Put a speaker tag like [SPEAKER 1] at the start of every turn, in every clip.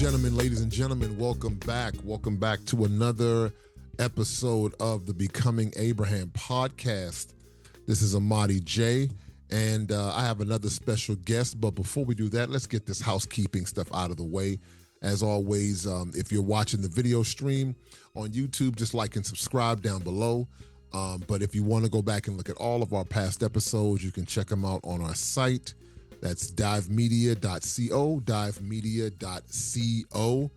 [SPEAKER 1] Ladies and gentlemen, welcome back. Welcome back to another episode of the Becoming Abraham podcast. This is Amadi J, and I have another special guest. But before we do that, let's get this housekeeping stuff out of the way. As always, if you're watching the video stream on YouTube, just like and subscribe down below. But if you want to go back and look at all of our past episodes, you can check them out on our site. That's divemedia.co, divemedia.co.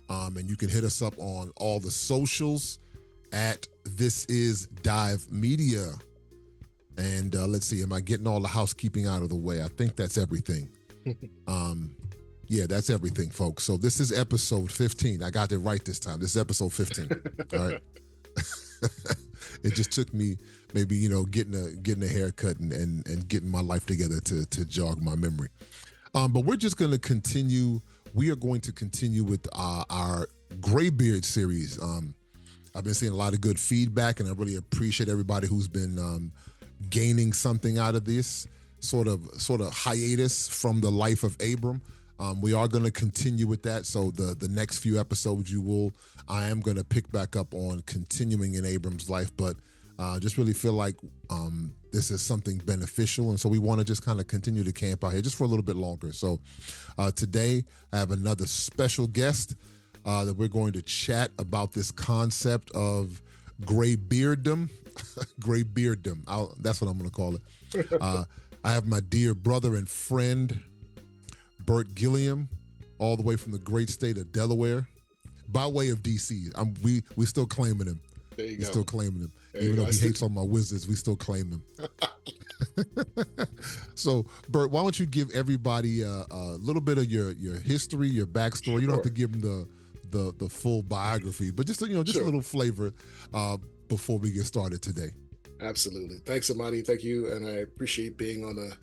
[SPEAKER 1] And you can hit us up on all the socials at This Is Dive Media. And let's see, am I getting all the housekeeping out of the way? I think that's everything. Yeah, that's everything, folks. So this is episode 15. I got it right this time. This is episode 15. All right. It just took me maybe, getting a haircut and getting my life together to jog my memory. But we're just going to continue. We are going to continue with our Graybeard series. I've been seeing a lot of good feedback, and I really appreciate everybody who's been gaining something out of this sort of hiatus from the life of Abram. We are going to continue with that. So the next few episodes I am going to pick back up on continuing in Abram's life, but just really feel like this is something beneficial. And so we want to just kind of continue to camp out here just for a little bit longer. So today I have another special guest that we're going to chat about this concept of graybearddom. Graybearddom. That's what I'm going to call it. I have my dear brother and friend, Bert Gilliam, all the way from the great state of Delaware, by way of DC. We still claiming him.
[SPEAKER 2] There you
[SPEAKER 1] We're
[SPEAKER 2] go.
[SPEAKER 1] still claiming him.
[SPEAKER 2] There
[SPEAKER 1] Even
[SPEAKER 2] you
[SPEAKER 1] though
[SPEAKER 2] go.
[SPEAKER 1] he hates on my Wizards, we still claim him. So, Bert, why don't you give everybody a little bit of your history, your backstory? You don't have to give them the full biography, but just a
[SPEAKER 2] Sure.
[SPEAKER 1] little flavor before we get started today.
[SPEAKER 2] Absolutely. Thanks, Amadi. Thank you. And I appreciate being on the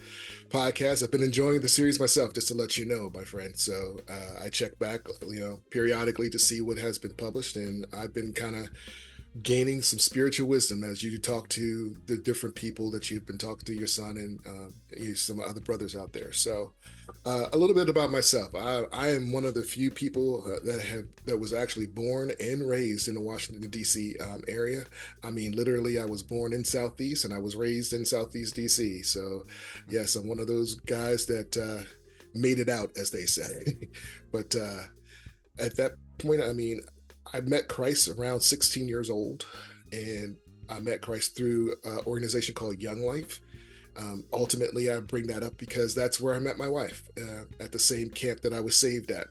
[SPEAKER 2] podcast. I've been enjoying the series myself, just to let you know, my friend. So I check back, periodically to see what has been published. And I've been kind of gaining some spiritual wisdom as you talk to the different people that you've been talking to, your son and some other brothers out there. So a little bit about myself. I am one of the few people that was actually born and raised in the Washington, D.C. Area. I mean, literally, I was born in Southeast and I was raised in Southeast D.C. So yes, I'm one of those guys that made it out, as they say. But at that point, I mean, I met Christ around 16 years old, and I met Christ through an organization called Young Life. Ultimately, I bring that up because that's where I met my wife, at the same camp that I was saved at,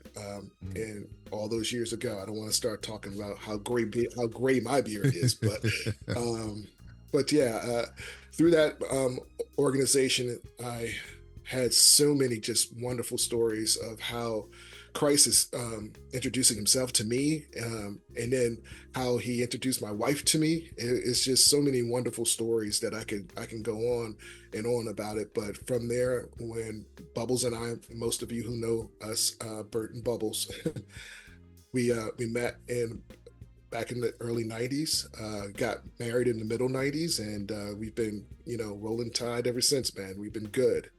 [SPEAKER 2] and all those years ago. I don't want to start talking about how gray my beard is, but yeah, through that organization, I had so many just wonderful stories of how Christ is introducing himself to me, and then how he introduced my wife to me. It's just so many wonderful stories that I can go on and on about it. But from there, when Bubbles and I, most of you who know us, Bert and Bubbles, we met back in the early 90s, got married in the middle 90s, and we've been, rolling tide ever since, man. We've been good.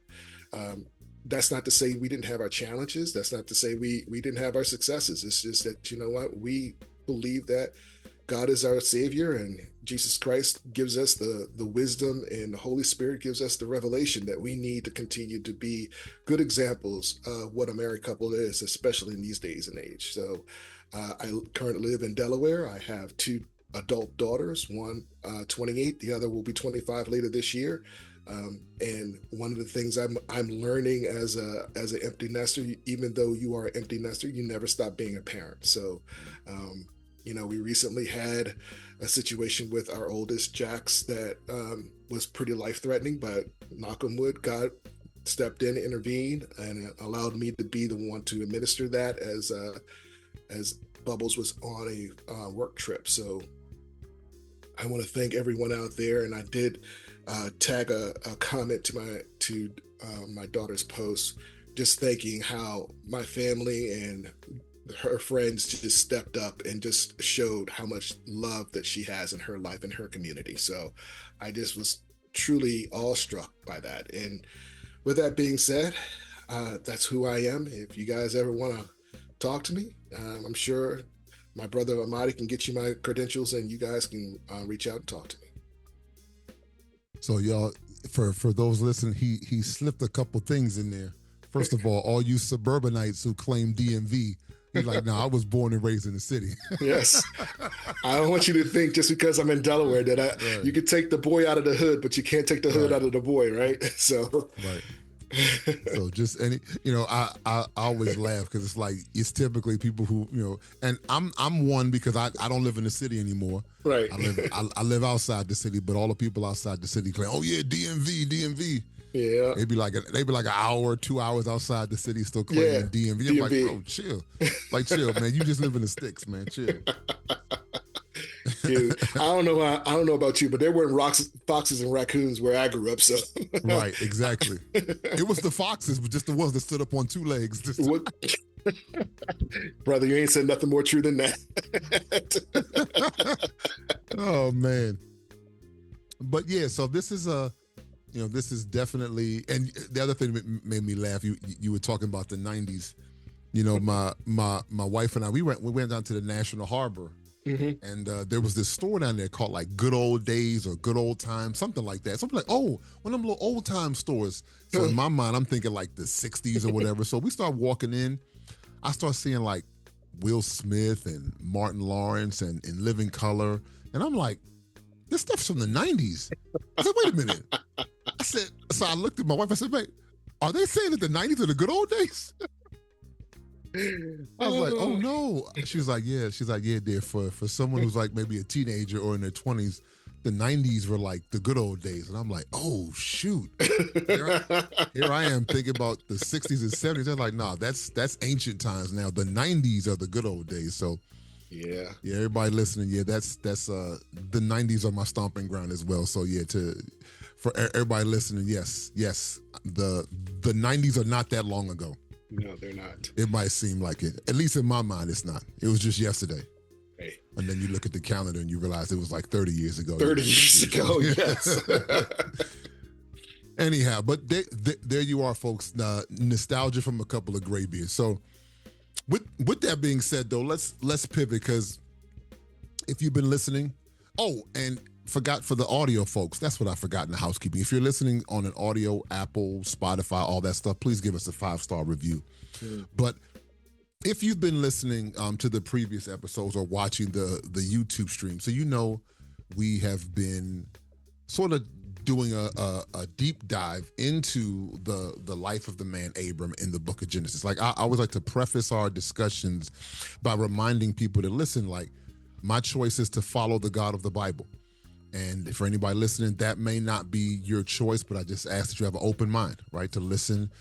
[SPEAKER 2] That's not to say we didn't have our challenges. That's not to say we didn't have our successes. It's just that, you know what, we believe that God is our Savior, and Jesus Christ gives us the wisdom, and the Holy Spirit gives us the revelation that we need to continue to be good examples of what a married couple is, especially in these days and age. So I currently live in Delaware. I have two adult daughters, one 28, the other will be 25 later this year. And one of the things I'm learning as an empty nester, even though you are an empty nester, you never stop being a parent. So, we recently had a situation with our oldest, Jax, that was pretty life-threatening, but knock on wood, God stepped in, intervened, and allowed me to be the one to administer that as Bubbles was on a work trip. So I want to thank everyone out there, and I did tag a comment to my daughter's post, just thanking how my family and her friends just stepped up and just showed how much love that she has in her life and her community. So I just was truly awestruck by that. And with that being said, that's who I am. If you guys ever want to talk to me, I'm sure my brother Amadi can get you my credentials, and you guys can reach out and talk to me.
[SPEAKER 1] So y'all, for those listening, he slipped a couple things in there. First of all you suburbanites who claim DMV, he's like, no, I was born and raised in the city.
[SPEAKER 2] Yes, I don't want you to think just because I'm in Delaware that
[SPEAKER 1] Right.
[SPEAKER 2] you could take the boy out of the hood, but you can't take the hood
[SPEAKER 1] Right.
[SPEAKER 2] out of the boy, right? So,
[SPEAKER 1] Right. So just any, I always laugh because it's like it's typically people who, and I'm one because I don't live in the city anymore.
[SPEAKER 2] right.
[SPEAKER 1] I live outside the city, but all the people outside the city claim, oh yeah, DMV.
[SPEAKER 2] Yeah,
[SPEAKER 1] They'd be like an hour, 2 hours outside the city still
[SPEAKER 2] yeah,
[SPEAKER 1] claiming DMV. I'm like,
[SPEAKER 2] DMV.
[SPEAKER 1] bro, chill. Like chill, man. You just live in the sticks, man. Chill.
[SPEAKER 2] Dude, I don't know about you, but there weren't foxes and raccoons where I grew up. So,
[SPEAKER 1] Right, exactly. It was the foxes, but just the ones that stood up on two legs.
[SPEAKER 2] what, brother, you ain't said nothing more true than that.
[SPEAKER 1] Oh man. But yeah, so this is this is definitely, and the other thing that made me laugh, you were talking about the 90s. My wife and I, we went down to the National Harbor, and there was this store down there called like Good Old Days or Good Old Times, something like that. Something like, oh, one of them little old time stores. So in my mind, I'm thinking like the 60s or whatever. So we start walking in. I start seeing like Will Smith and Martin Lawrence and In Living Color. And I'm like, this stuff's from the 90s. I said, wait a minute. So I looked at my wife, I said, wait, are they saying that the 90s are the good old days? I was like, oh no. She's like, yeah, dear. For someone who's like maybe a teenager or in their 20s, the 90s were like the good old days. And I'm like, oh shoot. Here I am thinking about the 60s and 70s. They're like, nah, that's ancient times now. The 90s are the good old days. So
[SPEAKER 2] Yeah,
[SPEAKER 1] everybody listening, that's the 90s are my stomping ground as well. So yeah, for everybody listening, yes, the 90s are not that long ago.
[SPEAKER 2] no, they're not.
[SPEAKER 1] It might seem like it. At least in my mind, it's not. It was just yesterday.
[SPEAKER 2] Hey,
[SPEAKER 1] And then you look at the calendar and you realize it was like 30 years ago.
[SPEAKER 2] 30 years ago, yes.
[SPEAKER 1] Anyhow, but there you are, folks. Nostalgia from a couple of graybeards. So with that being said, though, let's pivot, because if you've been listening, and forgot for the audio folks, that's what I forgot in the housekeeping. If you're listening on an audio, Apple, Spotify, all that stuff, please give us a 5-star review. But if you've been listening to the previous episodes or watching the YouTube stream, so we have been sort of doing a deep dive into the life of the man Abram in the book of Genesis. Like I always like to preface our discussions by reminding people to listen, like, my choice is to follow the God of the Bible. And for anybody listening, that may not be your choice, but I just ask that you have an open mind, right, to listen.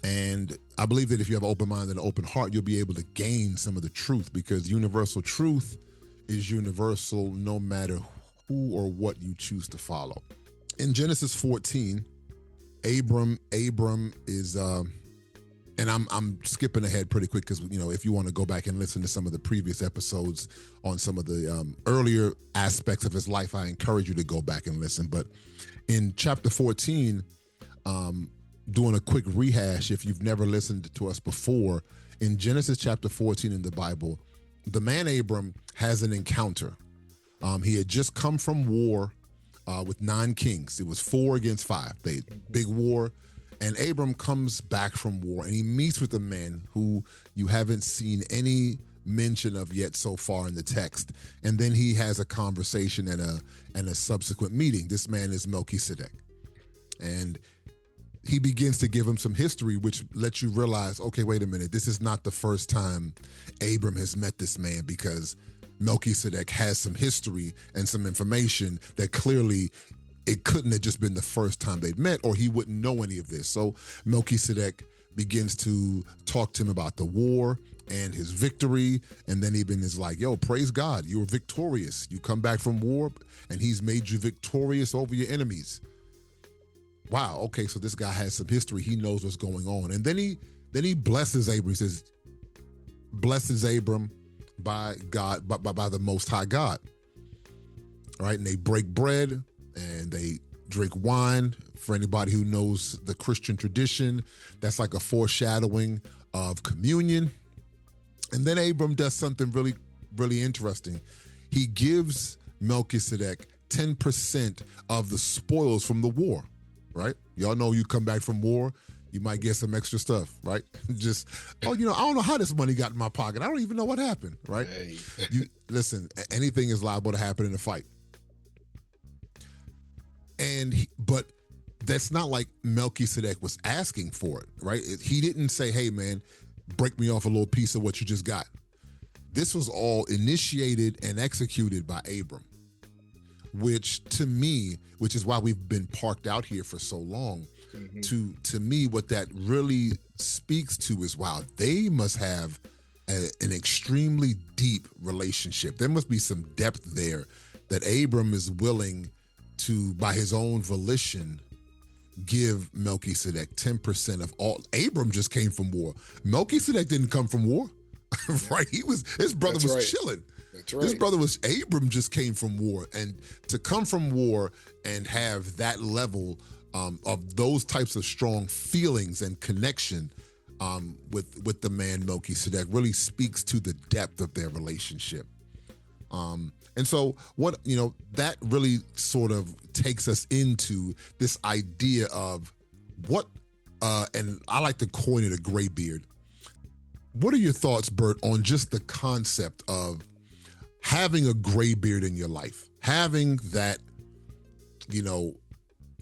[SPEAKER 1] And I believe that if you have an open mind and an open heart, you'll be able to gain some of the truth, because universal truth is universal no matter who or what you choose to follow. In Genesis 14, Abram is, and I'm skipping ahead pretty quick because, if you want to go back and listen to some of the previous episodes on some of the earlier aspects of his life, I encourage you to go back and listen. But in chapter 14, doing a quick rehash, if you've never listened to us before, in Genesis chapter 14 in the Bible, the man Abram has an encounter. He had just come from war with 9 kings. It was 4 against 5. Big war. And Abram comes back from war and he meets with a man who you haven't seen any mention of yet so far in the text. And then he has a conversation and a subsequent meeting. This man is Melchizedek. And he begins to give him some history, which lets you realize, okay, wait a minute, this is not the first time Abram has met this man, because Melchizedek has some history and some information that clearly it couldn't have just been the first time they'd met, or he wouldn't know any of this. So Melchizedek begins to talk to him about the war and his victory. And then Abram is like, yo, praise God, you were victorious. You come back from war and he's made you victorious over your enemies. Wow, okay, so this guy has some history. He knows what's going on. And then he blesses Abram. He says, blesses Abram by God, by the Most High God. All right, and they break bread and they drink wine. For anybody who knows the Christian tradition, that's like a foreshadowing of communion. And then Abram does something really, really interesting. He gives Melchizedek 10% of the spoils from the war, right? Y'all know you come back from war, you might get some extra stuff, right? Just, oh, I don't know how this money got in my pocket. I don't even know what happened, right?
[SPEAKER 2] Hey.
[SPEAKER 1] You listen, anything is liable to happen in a fight. But that's not like Melchizedek was asking for it, right? He didn't say, hey, man, break me off a little piece of what you just got. This was all initiated and executed by Abram, which is why we've been parked out here for so long. Mm-hmm. To me, what that really speaks to is, wow, they must have an extremely deep relationship. There must be some depth there that Abram is willing to, by his own volition, give Melchizedek 10% of all. Abram just came from war. Melchizedek didn't come from war, right? His brother was chilling.
[SPEAKER 2] That's right.
[SPEAKER 1] His brother Abram just came from war. And to come from war and have that level of those types of strong feelings and connection with the man Melchizedek really speaks to the depth of their relationship. And so that really sort of takes us into this idea of what, and I like to coin it a gray beard. What are your thoughts, Bert, on just the concept of having a gray beard in your life? Having that,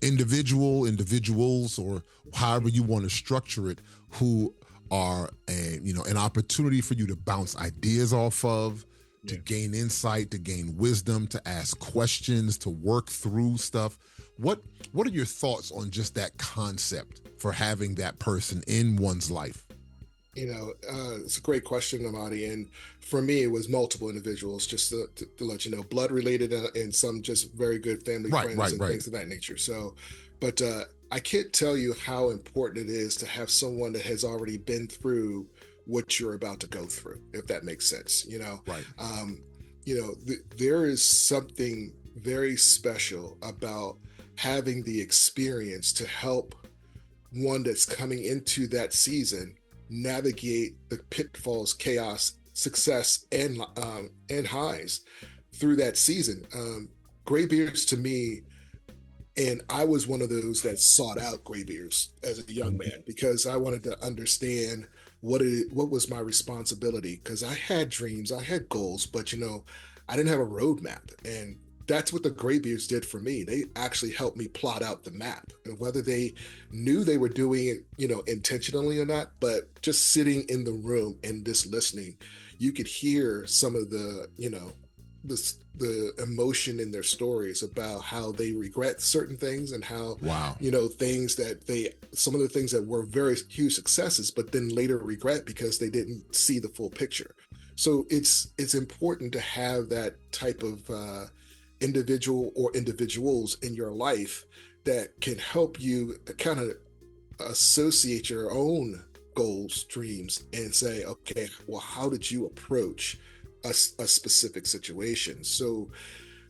[SPEAKER 1] individuals, or however you want to structure it, who are an opportunity for you to bounce ideas off of, to gain insight, to gain wisdom, to ask questions, to work through stuff. What are your thoughts on just that concept for having that person in one's life?
[SPEAKER 2] It's a great question, Amadi. And for me, it was multiple individuals, just to let you know, blood related and some just very good family friends and things of that nature. So, but I can't tell you how important it is to have someone that has already been through what you're about to go through, if that makes sense.
[SPEAKER 1] Right.
[SPEAKER 2] There is something very special about having the experience to help one that's coming into that season navigate the pitfalls, chaos, success, and highs through that season. Graybeards to me, and I was one of those that sought out graybeards as a young man because I wanted to understand what was my responsibility, because I had dreams, I had goals, but I didn't have a roadmap. And that's what the graybeards did for me. They actually helped me plot out the map, and whether they knew they were doing it, intentionally or not, but just sitting in the room and just listening, you could hear some of the emotion in their stories about how they regret certain things and how, things that some of the things that were very huge successes, but then later regret because they didn't see the full picture. So it's important to have that type of individual or individuals in your life that can help you kind of associate your own goals, dreams, and say, okay, well, how did you approach a specific situation? So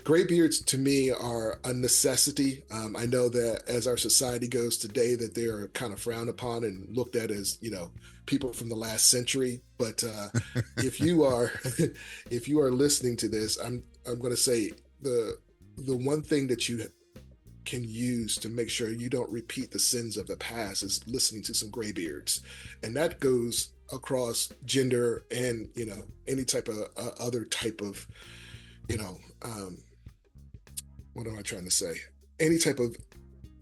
[SPEAKER 2] graybeards to me are a necessity. I know that as our society goes today, that they're kind of frowned upon and looked at as, people from the last century. But if you are listening to this, I'm going to say the one thing that you can use to make sure you don't repeat the sins of the past is listening to some graybeards. And that goes across gender and, any type of other type of, what am I trying to say? Any type of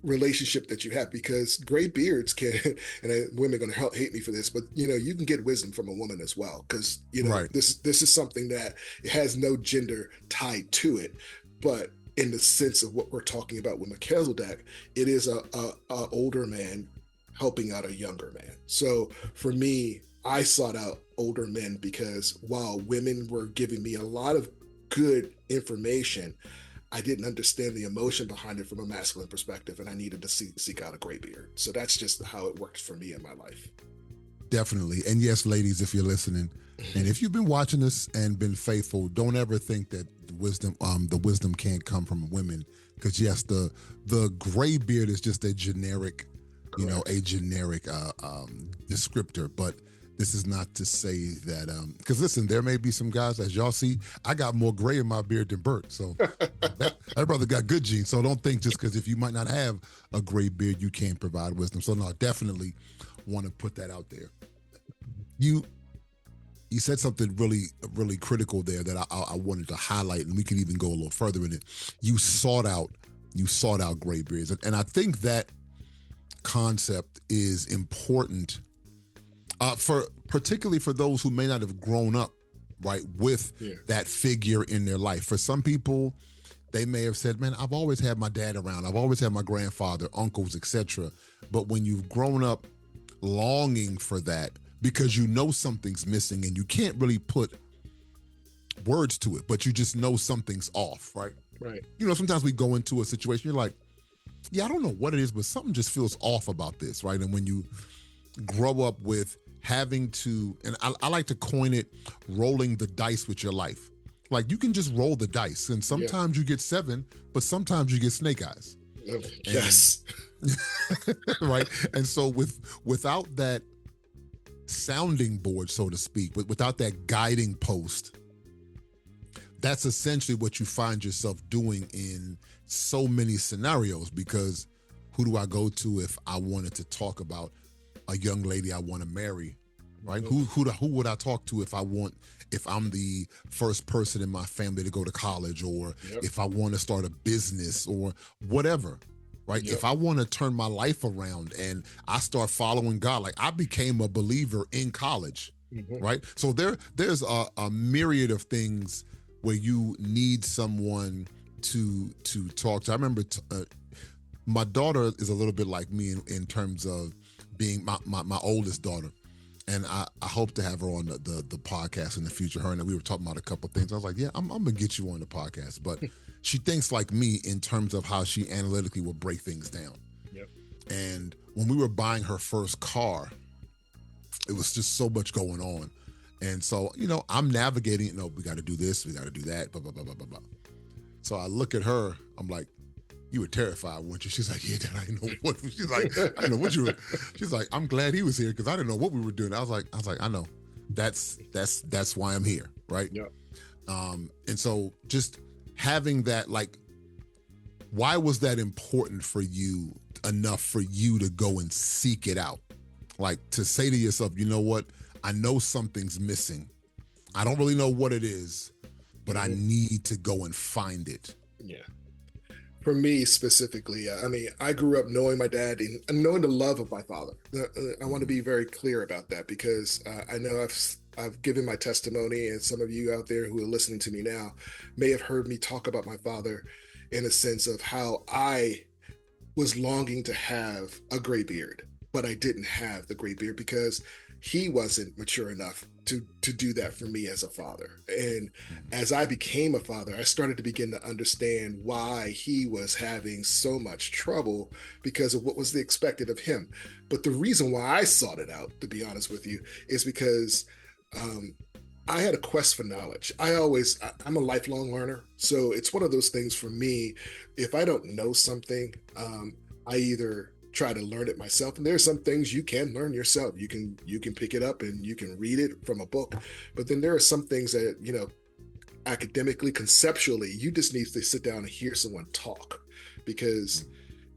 [SPEAKER 2] relationship that you have, because graybeards can, and women are going to hate me for this, but you can get wisdom from a woman as well, because this is something that it has no gender tied to it, but in the sense of what we're talking about with Melchizedek, it is a older man helping out a younger man. So for me, I sought out older men because while women were giving me a lot of good information, I didn't understand the emotion behind it from a masculine perspective, and I needed to seek out a graybeard. So that's just how it worked for me in my life.
[SPEAKER 1] Definitely. And yes, ladies, if you're listening, and if you've been watching this and been faithful, don't ever think that the wisdom can't come from women. Because yes, the graybeard is just a generic, a generic descriptor, but This is not to say that, because listen, there may be some guys, as y'all see, I got more gray in my beard than Bert. So that brother got good genes. So don't think just because if you might not have a gray beard, you can't provide wisdom. So no, definitely want to put that out there. You you said something really critical there that I wanted to highlight, and we could even go a little further in it. You sought out gray beards, and I think that concept is important for particularly for those who may not have grown up right with
[SPEAKER 2] Yeah.
[SPEAKER 1] that figure in their life. For some people, they may have said, "Man, I've always had my dad around. I've always had my grandfather, uncles, etc." But when you've grown up longing for that because you know something's missing and you can't really put words to it, but you just know something's off, right?
[SPEAKER 2] Right.
[SPEAKER 1] Sometimes we go into a situation, you're like, yeah, I don't know what it is, but something just feels off about this, right? And when you grow up with having to, and I like to coin it, rolling the dice with your life. Like you can just roll the dice, and
[SPEAKER 2] Yeah.
[SPEAKER 1] sometimes you get 7, but sometimes you get snake eyes,
[SPEAKER 2] Yes.
[SPEAKER 1] right? And so without that sounding board, so to speak, without that guiding post, that's essentially what you find yourself doing in so many scenarios. Because who do I go to if I wanted to talk about a young lady I want to marry, right? Who would I talk to if I'm the first person in my family to go to college, or
[SPEAKER 2] Yep.
[SPEAKER 1] if I want to start a business or whatever, right?
[SPEAKER 2] Yep.
[SPEAKER 1] If I want to turn my life around and I start following God, like I became a believer in college,
[SPEAKER 2] Mhm.
[SPEAKER 1] right? So there's a myriad of things where you need someone to talk to. I remember my daughter is a little bit like me in terms of being my oldest daughter, and I hope to have her on the podcast in the future. Her and we were talking about a couple things. I was like, yeah, I'm gonna get you on the podcast, but she thinks like me in terms of how she analytically will break things down.
[SPEAKER 2] Yep.
[SPEAKER 1] And when we were buying her first car, it was just so much going on. And so, I'm navigating, we got to do this, we got to do that, blah, blah, blah, blah, blah, blah. So I look at her, I'm like, you were terrified, weren't you? She's like, yeah, Dad, I didn't know what, she's like, I didn't know what you were, she's like, I'm glad he was here because I didn't know what we were doing. I was like, I know, that's why I'm here, right?
[SPEAKER 2] Yep.
[SPEAKER 1] And so just having that, like, why was that important for you enough for you to go and seek it out? Like to say to yourself, you know what? I know something's missing. I don't really know what it is, but I need to go and find it.
[SPEAKER 2] Yeah. For me specifically, I mean, I grew up knowing my dad and knowing the love of my father. I want to be very clear about that because I know I've given my testimony, and some of you out there who are listening to me now may have heard me talk about my father in a sense of how I was longing to have a gray beard, but I didn't have the gray beard because he wasn't mature enough to do that for me as a father. And as I became a father, I started to begin to understand why he was having so much trouble because of what was expected of him. But the reason why I sought it out, to be honest with you, is because I had a quest for knowledge. I'm a lifelong learner. So it's one of those things for me. If I don't know something, I either try to learn it myself. And there are some things you can learn yourself. You can pick it up and you can read it from a book. But then there are some things that, academically, conceptually, you just need to sit down and hear someone talk because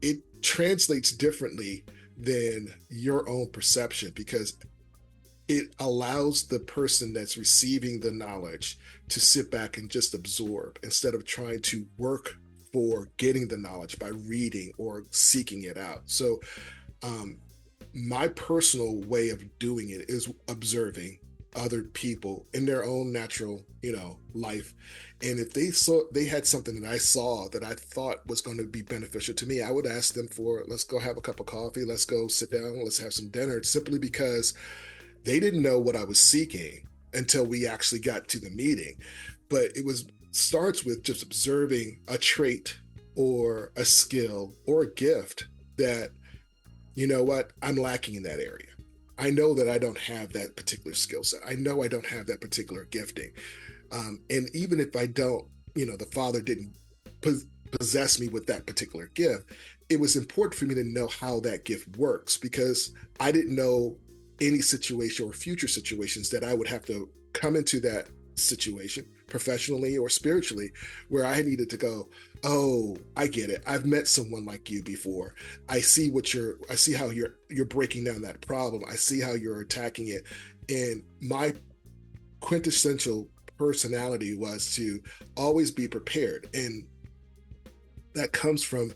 [SPEAKER 2] it translates differently than your own perception, because it allows the person that's receiving the knowledge to sit back and just absorb instead of trying to work for getting the knowledge by reading or seeking it out. So my personal way of doing it is observing other people in their own natural, life. And if they had something that I saw that I thought was going to be beneficial to me, I would ask them for, let's go have a cup of coffee, let's go sit down, let's have some dinner, simply because they didn't know what I was seeking until we actually got to the meeting. But starts with just observing a trait or a skill or a gift that, I'm lacking in that area. I know that I don't have that particular skill set. I know I don't have that particular gifting. And even if I don't, the Father didn't possess me with that particular gift, it was important for me to know how that gift works because I didn't know any situation or future situations that I would have to come into that situation professionally or spiritually where I needed to go, oh, I get it. I've met someone like you before. I see how you're breaking down that problem. I see how you're attacking it. And my quintessential personality was to always be prepared. And that comes from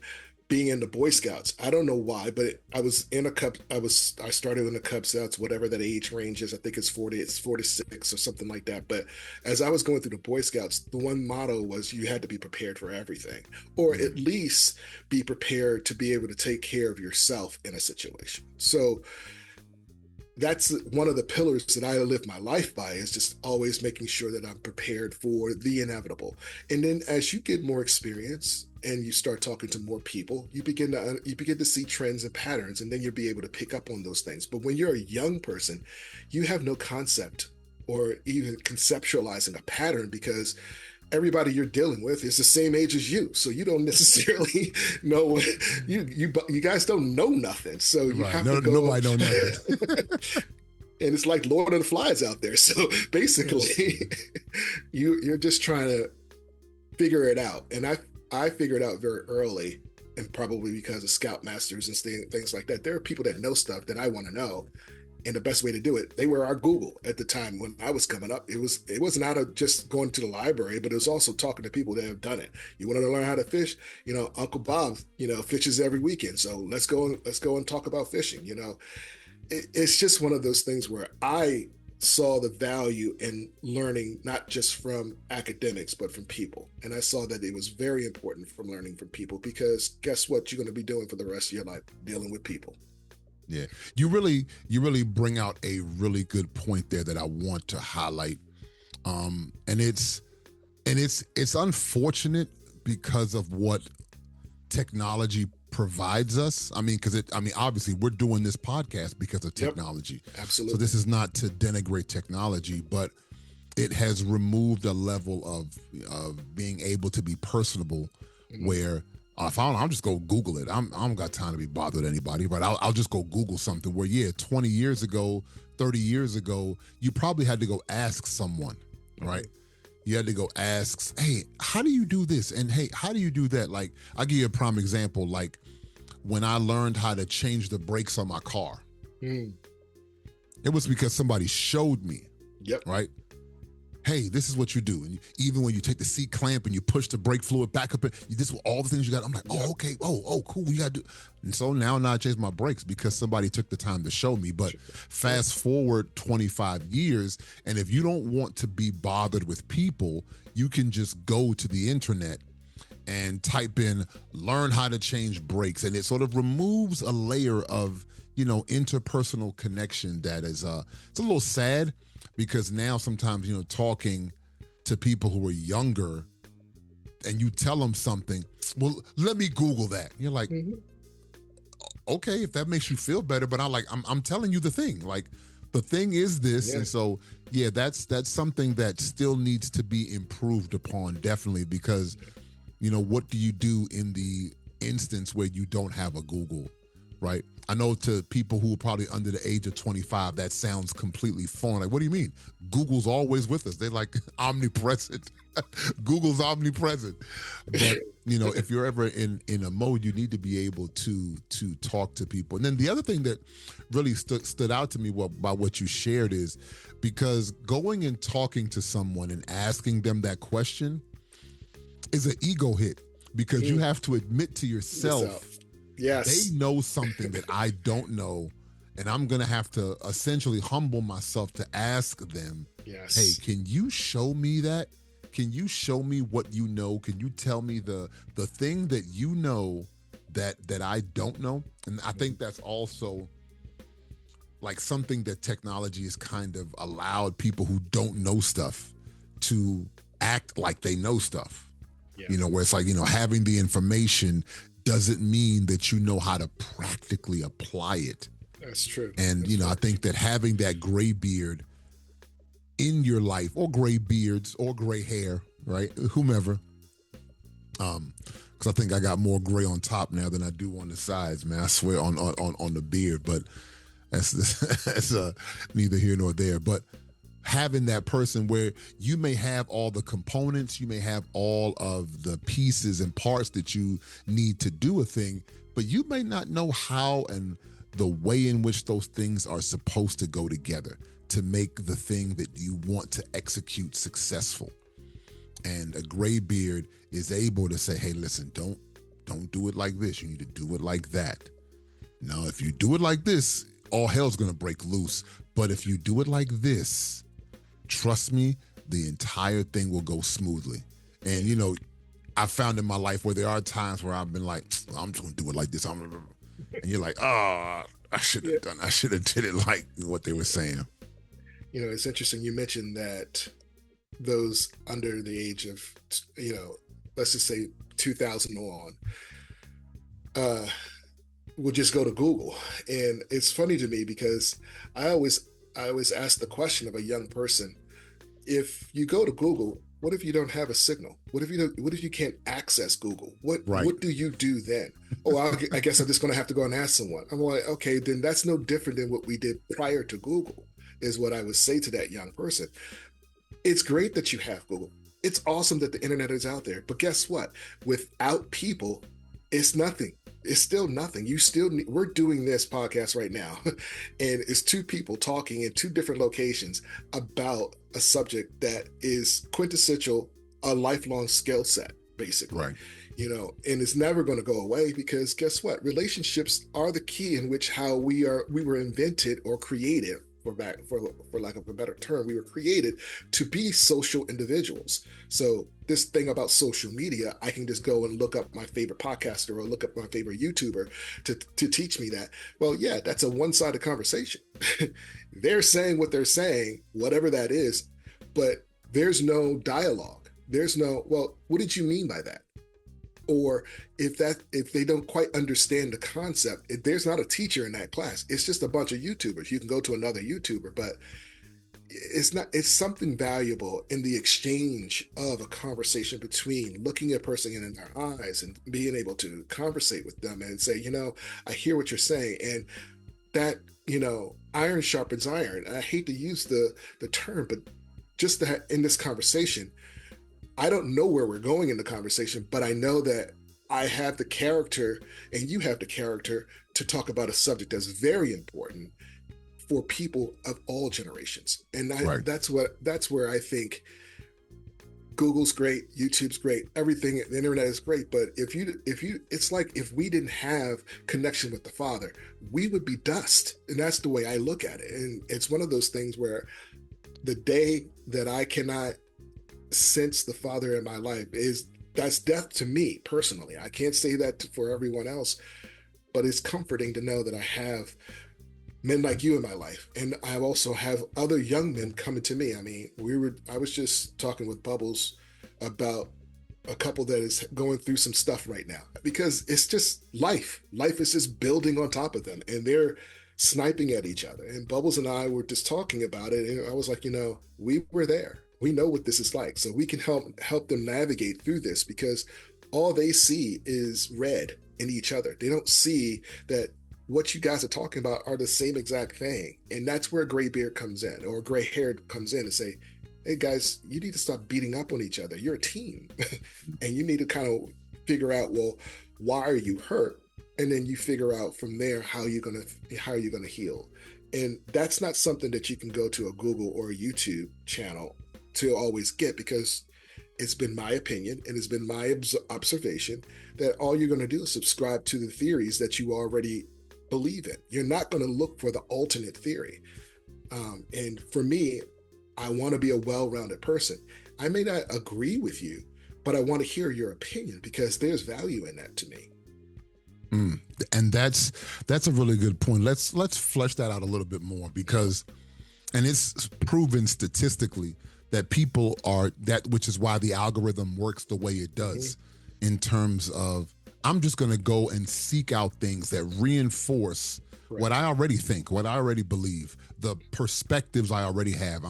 [SPEAKER 2] being in the Boy Scouts. I don't know why, but I started in the Cub Scouts, whatever that age range is. I think it's 46 or something like that. But as I was going through the Boy Scouts, the one motto was you had to be prepared for everything, or at least be prepared to be able to take care of yourself in a situation. So that's one of the pillars that I live my life by, is just always making sure that I'm prepared for the inevitable. And then as you get more experience and you start talking to more people, you begin to see trends and patterns, and then you'll be able to pick up on those things. But when you're a young person, you have no concept or even conceptualizing a pattern, because everybody you're dealing with is the same age as you, so you don't necessarily know what you guys don't know nothing, so you have to go.
[SPEAKER 1] Nobody know nothing.
[SPEAKER 2] And it's like Lord of the Flies out there, so basically you're just trying to figure it out. And I figured out very early, and probably because of Scoutmasters and things like that, there are people that know stuff that I want to know. And the best way to do it, they were our Google at the time when I was coming up. It wasn't out of just going to the library, but it was also talking to people that have done it. You want to learn how to fish? Uncle Bob, fishes every weekend. So let's go and talk about fishing. It's just one of those things where I saw the value in learning, not just from academics, but from people. And I saw that it was very important from learning from people, because guess what? You're going to be doing for the rest of your life, dealing with people.
[SPEAKER 1] Yeah, you really bring out a really good point there that I want to highlight, and it's unfortunate because of what technology provides us. Because obviously we're doing this podcast because of technology.
[SPEAKER 2] Yep, absolutely.
[SPEAKER 1] So this is not to denigrate technology, but it has removed a level of being able to be personable, where if I don't, I'll just go Google it. I don't got time to be bothered with anybody, but I'll just go Google something. Where 20 years ago, 30 years ago, you probably had to go ask someone, right? You had to go ask, hey, how do you do this? And hey, how do you do that? Like, I'll give you a prime example. Like when I learned how to change the brakes on my car, it was because somebody showed me.
[SPEAKER 2] Yep.
[SPEAKER 1] Right? Hey, this is what you do. And even when you take the seat clamp and you push the brake fluid back up, this is all the things you got. I'm like, oh, okay. Oh, cool. You got to do. And so now I change my brakes because somebody took the time to show me. But fast forward 25 years, and if you don't want to be bothered with people, you can just go to the internet and type in, learn how to change brakes. And it sort of removes a layer of, interpersonal connection that is, it's a little sad. Because now sometimes, talking to people who are younger and you tell them something, well, let me Google that. You're like, okay, if that makes you feel better, but I'm telling you the thing. Like, the thing is this. Yeah. And so, that's something that still needs to be improved upon, definitely, because, what do you do in the instance where you don't have a Google, right? I know to people who are probably under the age of 25, that sounds completely foreign. Like, what do you mean? Google's always with us. They're like omnipresent. Google's omnipresent. But, if you're ever in a mode, you need to be able to talk to people. And then the other thing that really stood out to me by what you shared is, because going and talking to someone and asking them that question is an ego hit, because you have to admit to yourself,
[SPEAKER 2] yes,
[SPEAKER 1] they know something that I don't know, and I'm going to have to essentially humble myself to ask them, hey, can you show me that? Can you show me what you know? Can you tell me the thing that you know that I don't know? And I think that's also like something that technology has kind of allowed people who don't know stuff to act like they know stuff. Yeah. Where it's like, having the information doesn't mean that you know how to practically apply it.
[SPEAKER 2] That's true.
[SPEAKER 1] And, I think that having that gray beard in your life, or gray beards, or gray hair, right? Whomever. Because I think I got more gray on top now than I do on the sides, man. I swear on the beard. But that's neither here nor there. But having that person where you may have all the components, you may have all of the pieces and parts that you need to do a thing, but you may not know how and the way in which those things are supposed to go together to make the thing that you want to execute successful. And a gray beard is able to say, hey, listen, don't do it like this. You need to do it like that. Now, if you do it like this, all hell's gonna break loose. But if you do it like this, trust me, the entire thing will go smoothly. And I found in my life where there are times where I've been like, I'm just gonna do it like this. And you're like, oh, I should have done. I should have did it like what they were saying.
[SPEAKER 2] It's interesting. You mentioned that those under the age of, let's just say 2000 on, will just go to Google. And it's funny to me because I always ask the question of a young person: if you go to Google, what if you don't have a signal? What if you can't access Google? What do you do then? Oh, I guess I'm just going to have to go and ask someone. I'm like, okay, then that's no different than what we did prior to Google, is what I would say to that young person. It's great that you have Google. It's awesome that the internet is out there. But guess what? Without people, it's nothing. It's still nothing. We're doing this podcast right now, and it's two people talking in two different locations about a subject that is quintessential, a lifelong skill set, basically.
[SPEAKER 1] Right.
[SPEAKER 2] And it's never going to go away, because guess what? Relationships are the key in which how we were invented or created. For lack of a better term, we were created to be social individuals. So this thing about social media, I can just go and look up my favorite podcaster or look up my favorite YouTuber to teach me that. Well, yeah, that's a one-sided conversation. They're saying what they're saying, whatever that is, but there's no dialogue. There's no, well, what did you mean by that? Or if they don't quite understand the concept, there's not a teacher in that class. It's just a bunch of YouTubers. You can go to another YouTuber, but it's something valuable in the exchange of a conversation between looking at a person in their eyes and being able to conversate with them and say, I hear what you're saying. And that, iron sharpens iron. I hate to use the term, but just that in this conversation, I don't know where we're going in the conversation, but I know that I have the character and you have the character to talk about a subject that's very important for people of all generations. And that's where I think Google's great, YouTube's great, everything, the internet is great. But if you, it's like if we didn't have connection with the Father, we would be dust. And that's the way I look at it. And it's one of those things where the day that I cannot sense the Father in my life, that's death to me personally. I can't say that for everyone else, but it's comforting to know that I have men like you in my life, and I also have other young men coming to me. I mean, I was just talking with Bubbles about a couple that is going through some stuff right now, because it's just life is just building on top of them, and they're sniping at each other. And Bubbles and I were just talking about it, and I was like, we were there. We know what this is like, so we can help them navigate through this, because all they see is red in each other. They don't see that what you guys are talking about are the same exact thing. And that's where gray beard comes in, or gray hair comes in, and say, hey guys, you need to stop beating up on each other. You're a team. And you need to kind of figure out, well, why are you hurt? And then you figure out from there how you're gonna heal. And that's not something that you can go to a Google or a YouTube channel to always get, because it's been my opinion and it's been my observation that all you're going to do is subscribe to the theories that you already believe in. You're not going to look for the alternate theory. And for me, I want to be a well-rounded person. I may not agree with you, but I want to hear your opinion, because there's value in that to me.
[SPEAKER 1] And that's a really good point. Let's flesh that out a little bit more, because, and it's proven statistically that people are that, which is why the algorithm works the way it does, in terms of, I'm just going to go and seek out things that reinforce what I already think, what I already believe, the perspectives I already have.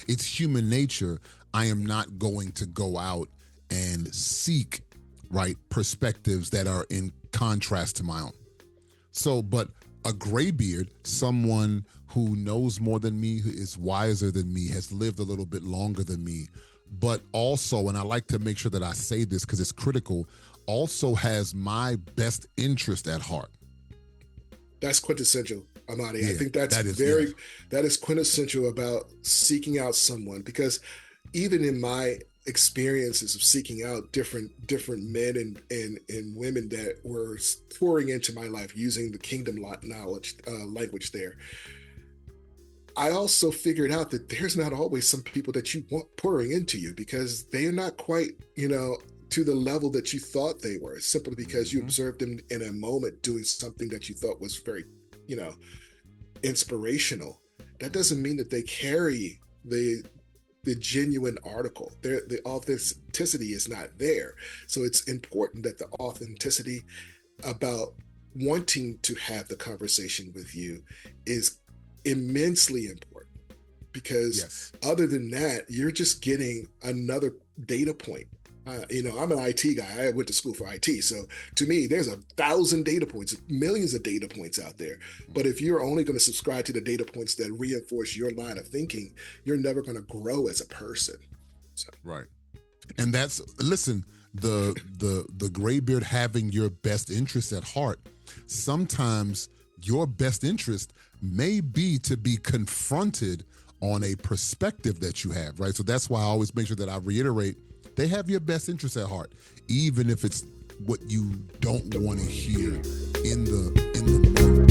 [SPEAKER 1] It's human nature. I am not going to go out and seek, perspectives that are in contrast to my own. So, but a graybeard, someone who knows more than me, who is wiser than me, has lived a little bit longer than me, but also, and I like to make sure that I say this because it's critical, also has my best interest at heart.
[SPEAKER 2] That's quintessential, Amadi. I
[SPEAKER 1] Yeah,
[SPEAKER 2] think that's
[SPEAKER 1] that is, yeah.
[SPEAKER 2] that is quintessential about seeking out someone, because even in my experiences of seeking out different men and women that were pouring into my life using the kingdom knowledge language there, I also figured out that there's not always some people that you want pouring into you, because they are not quite, to the level that you thought they were, simply because you observed them in a moment doing something that you thought was very, you know, inspirational. That doesn't mean that they carry the genuine article. The authenticity is not there. So it's important that the authenticity about wanting to have the conversation with you is immensely important, because
[SPEAKER 1] Yes.
[SPEAKER 2] other than that, you're just getting another data point. I'm an IT guy. I went to school for IT. So to me, there's 1,000 data points, millions of data points out there. But if you're only going to subscribe to the data points that reinforce your line of thinking, you're never going to grow as a person. So.
[SPEAKER 1] Right. And that's, listen, the graybeard having your best interest at heart, sometimes your best interest may be to be confronted on a perspective that you have, right? So that's why I always make sure that I reiterate, they have your best interest at heart, even if it's what you don't want to hear in the moment.